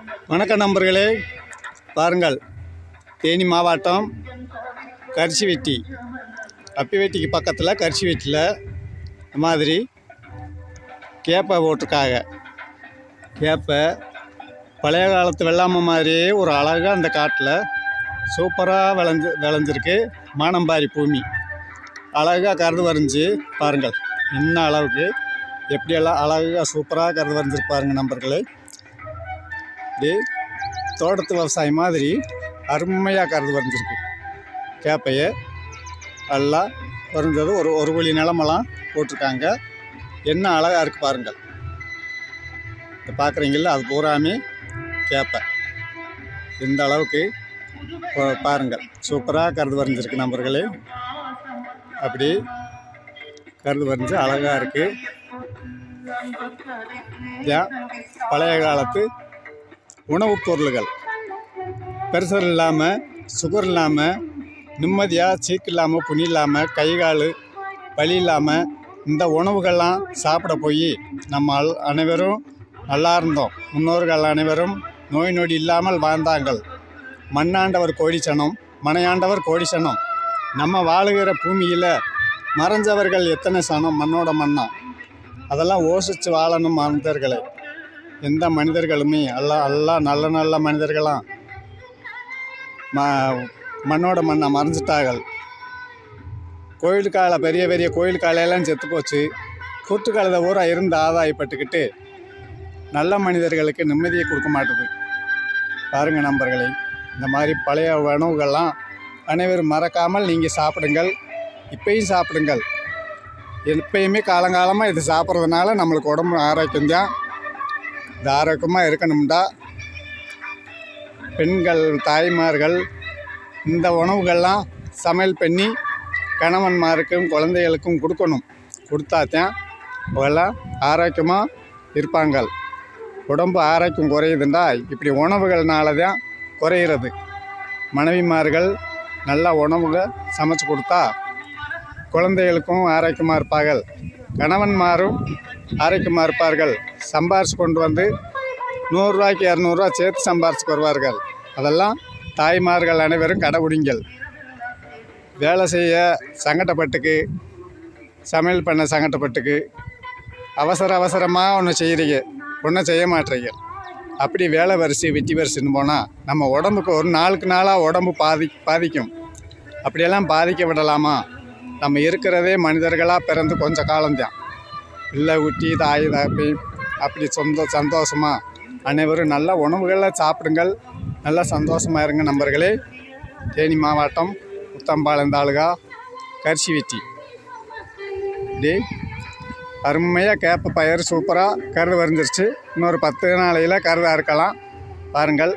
வணக்கம் நண்பர்களே, பாருங்கள். தேனி மாவட்டம் கரிசிவெட்டி, அப்பிவெட்டிக்கு பக்கத்தில் கரிசிவெட்டியில் இந்த மாதிரி கேப்பை போட்டிருக்காங்க. கேப்பை பழைய காலத்து வெள்ளாமை மாதிரியே ஒரு அழகாக அந்த காட்டில் சூப்பராக விளைஞ்சிருக்கு. மானம்பாரி பூமி அழகாக கருது வரைஞ்சி பாருங்கள். இன்னும் அளவுக்கு எப்படியெல்லாம் அழகாக சூப்பராக கருது வரைஞ்சிருப்பாருங்க நண்பர்களே. இப்படி தோட்டத்து விவசாயம் மாதிரி அருமையாக கருது வரைஞ்சிருக்கு. கேப்பையை நல்லா வரைஞ்சது ஒரு குழி நிலமெல்லாம் போட்டிருக்காங்க. என்ன அழகாக இருக்குது பாருங்கள். இப்போ பார்க்குறீங்கள அது பூராமே கேப்பை. இந்த அளவுக்கு பாருங்கள் சூப்பராக கருது வரைஞ்சிருக்கு நண்பர்களே. அப்படி கருது வரைஞ்சி அழகாக இருக்குது. பழைய காலத்து உணவுப் பொருள்கள் ப்ரெஷர் இல்லாமல், சுகர் இல்லாமல், நிம்மதியாக சீக்கு இல்லாமல், புனி இல்லாமல், கை கால் வலி இல்லாமல் இந்த உணவுகள்லாம் சாப்பிட போய் நம்ம அனைவரும் நல்லா இருந்தோம். முன்னோர்கள் அனைவரும் நோய் நொடி இல்லாமல் வாழ்ந்தாங்கள். மண்ணாண்டவர் கோடிச்சனம், மனையாண்டவர் கோடிச்சனம். நம்ம வாழுகிற பூமியில் மறைஞ்சவர்கள் எத்தனை சனம், மண்ணோட மண்ணா. அதெல்லாம் யோசித்து வாழணும் மனிதர்களை. எந்த மனிதர்களுமே எல்லாம் நல்ல நல்ல மனிதர்களாம் மண்ணோட மண்ணை மறைஞ்சிட்டார்கள். கோயிலுக்கால பெரிய பெரிய கோயிலுக்காலையெல்லாம் செத்து போச்சு. கூட்டுக்காலத்தை ஊரா இருந்து ஆதாயப்பட்டுக்கிட்டு நல்ல மனிதர்களுக்கு நிம்மதியை கொடுக்க மாட்டுது. பாருங்கள் நண்பர்களே, இந்த மாதிரி பழைய உணவுகள்லாம் அனைவரும் மறக்காமல் நீங்கள் சாப்பிடுங்கள். இப்பயும் சாப்பிடுங்கள். எப்பயுமே காலங்காலமாக இது சாப்பிட்றதுனால நம்மளுக்கு உடம்பு ஆரோக்கியம்தான். இது ஆரோக்கியமாக இருக்கணும்டா பெண்கள், தாய்மார்கள் இந்த உணவுகள்லாம் சமையல் பண்ணி கணவன்மாருக்கும் குழந்தைகளுக்கும் கொடுக்கணும். கொடுத்தாத்தான் அவெல்லாம் ஆரோக்கியமாக இருப்பாங்க. உடம்பு ஆரோக்கியம் குறையுதுண்டா இப்படி உணவுகள்னால தான் குறையிறது. மனைவிமார்கள் நல்ல உணவுகள் சமைச்சு கொடுத்தா குழந்தைகளுக்கும் ஆரோக்கியமாக இருப்பார்கள், கணவன்மாரும் ஆரோக்கியமாக இருப்பார்கள். சம்பாரித்து கொண்டு வந்து 100 ரூபாய்க்கு 200 ரூபா சேர்த்து சம்பாரித்து வருவார்கள். அதெல்லாம் தாய்மார்கள் அனைவரும் கடைபிடிங்கள். வேலை செய்ய சங்கடப்பட்டுக்கு, சமையல் பண்ண சங்கடப்பட்டுக்கு அவசரமாக ஒன்று செய்கிறீங்க, ஒன்றும் செய்ய மாட்டீங்க. அப்படி வேலை வரிசை வெட்டி வரிசைன்னு போனால் நம்ம உடம்புக்கு ஒரு நாளுக்கு நாளாக உடம்பு பாதிக்கும். அப்படியெல்லாம் பாதிக்க விடலாமா? நம்ம இருக்கிறதே மனிதர்களாக பிறந்து கொஞ்சம் காலம்தான். இல்லை ஊட்டி தாய் தாப்பி அப்படி சந்தோஷமாக அனைவரும் நல்ல உணவுகளை சாப்பிடுங்கள். நல்லா சந்தோஷமாக இருங்க நண்பர்களே. தேனி மாவட்டம் உத்தம்பாளையம் தாலுகா கரிசிவெட்டி. இப்படி அருமையாக கேப்ப பயிர் சூப்பராக கருது வரைஞ்சிருச்சு. இன்னொரு 10 நாளையில் கருதாக இருக்கலாம். பாருங்கள்.